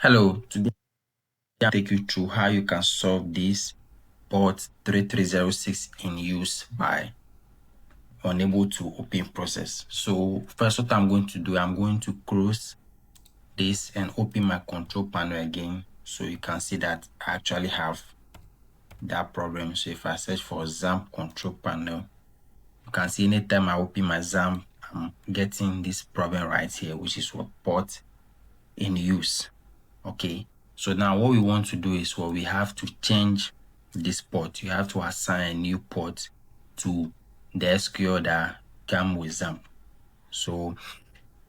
Hello, today I'll take you through how you can solve this port 3306 in use by unable to open process. So first what I'm going to do, I'm going to close this and open my control panel again so you can see that I actually have that problem. So if I search for Xampp control panel, you can see anytime I open my Xampp, I'm getting this problem right here, which is what port in use. Okay, so now what we want to do is we have to change this port. You have to assign a new port to the SQL that come with Xampp. So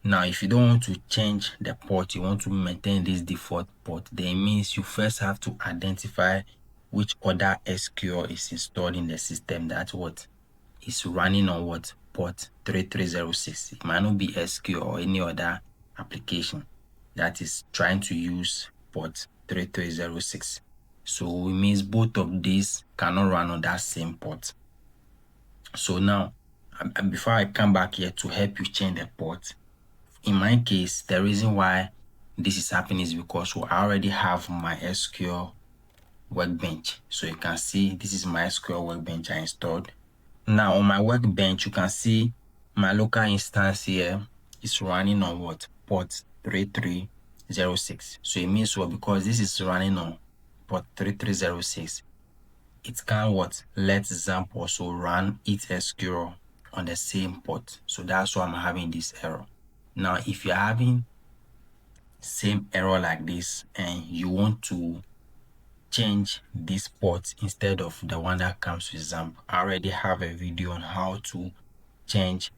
now if you don't want to change the port, you want to maintain this default port, then it means you first have to identify which other SQL is installed in the system that what is running on what port 3306. It might not be SQL or any other application that is trying to use port 3306. So it means both of these cannot run on that same port. So now, before I come back here to help you change the port, in my case, the reason why this is happening is because I already have my SQL workbench. So you can see this is my SQL workbench I installed. Now on my workbench, you can see my local instance here is running on what? Port 3306. So it means because this is running on port 3306, it can let Xampp also run its SQL on the same port. So that's why I'm having this error. Now if you're having same error like this and you want to change this port instead of the one that comes with Xampp, I already have a video on how to change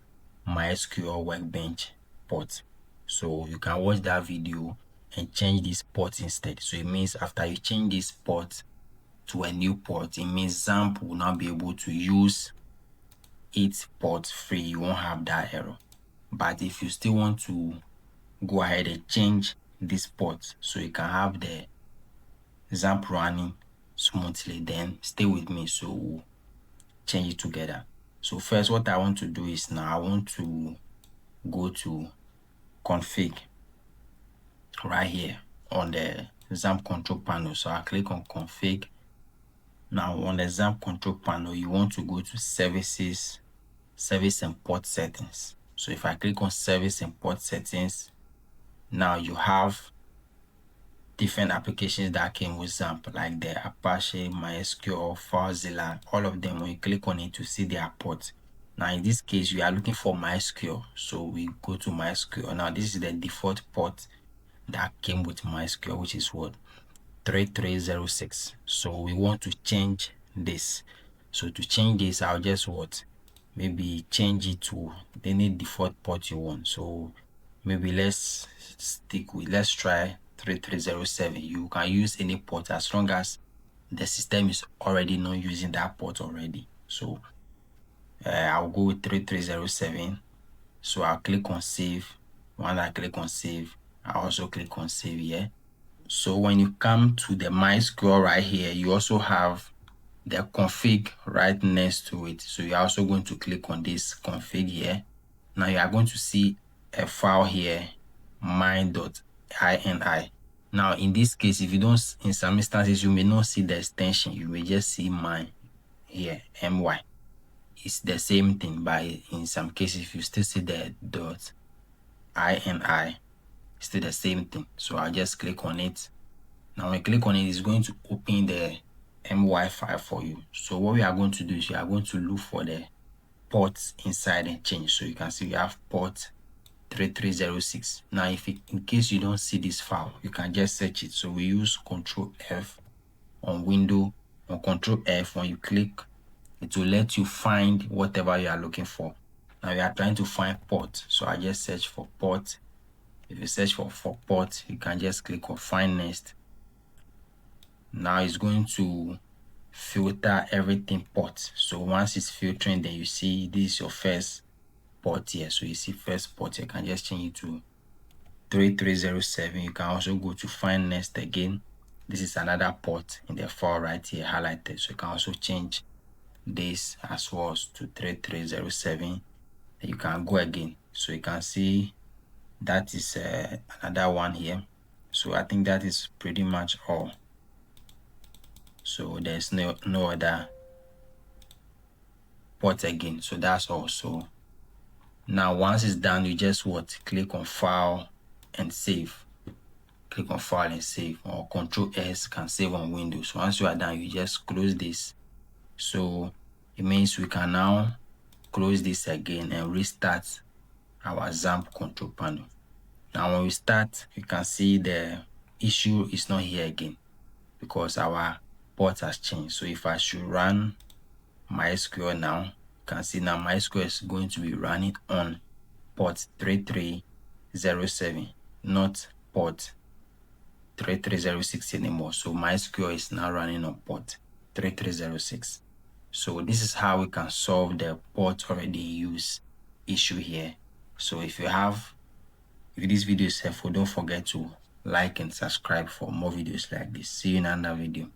MySQL workbench port. So you can watch that video and change this port instead. So it means after you change this port to a new port, it means Xampp will not be able to use its port free. You won't have that error. But if you still want to go ahead and change this port so you can have the Xampp running smoothly, then stay with me so we'll change it together. So first what I want to do is now I want to go to config right here on the Xampp control panel. So I click on config. Now on the Xampp control panel, you want to go to services, service and port settings. So if I click on service and port settings, now you have different applications that came with Xampp, like the Apache, MySQL, FileZilla, all of them. When you click on it to see their ports. Now in this case, we are looking for MySQL. So we go to MySQL. Now this is the default port that came with MySQL, which is what? 3306. So we want to change this. So to change this, I'll just maybe change it to any default port you want. So maybe let's try 3307. You can use any port as long as the system is already not using that port already. So I'll go with 3307. So I'll click on save. When I click on save, I also click on save here. So when you come to the MySQL right here, you also have the config right next to it. So you're also going to click on this config here. Now you are going to see a file here, my.ini. Now in this case, if you don't, in some instances, you may not see the extension. You may just see my here, my. It's the same thing, but in some cases, if you still see the .ini, it's still the same thing. So I'll just click on it. Now when you click on it, it's going to open the my file for you. So what we are going to do is we are going to look for the ports inside and change. So you can see we have port 3306. Now in case you don't see this file, you can just search it. So we use Control F on window, on Control F. When you click, it will let you find whatever you are looking for. Now we are trying to find port, so I just search for port. If you search for port, you can just click on find next. Now it's going to filter everything port. So once it's filtering, then you see this is your first port here. So you see first port, you can just change it to 3307. You can also go to find next again. This is another port in the file right here highlighted. So you can also change this as well to 3307. And you can go again. So you can see that is another one here. So I think that is pretty much all. So there's no other port again. So that's all. So now once it's done, you just click on file and save. Click on file and save, or Control S can save on Windows. Once you are done, you just close this. So it means we can now close this again and restart our Xampp control panel. Now when we start, you can see the issue is not here again because our port has changed. So if I should run MySQL now, you can see now MySQL is going to be running on port 3307, not port 3306 anymore. So MySQL is now running on port 3306. So this is how we can solve the port already used issue here. So if this video is helpful, don't forget to like and subscribe for more videos like this. See you in another video.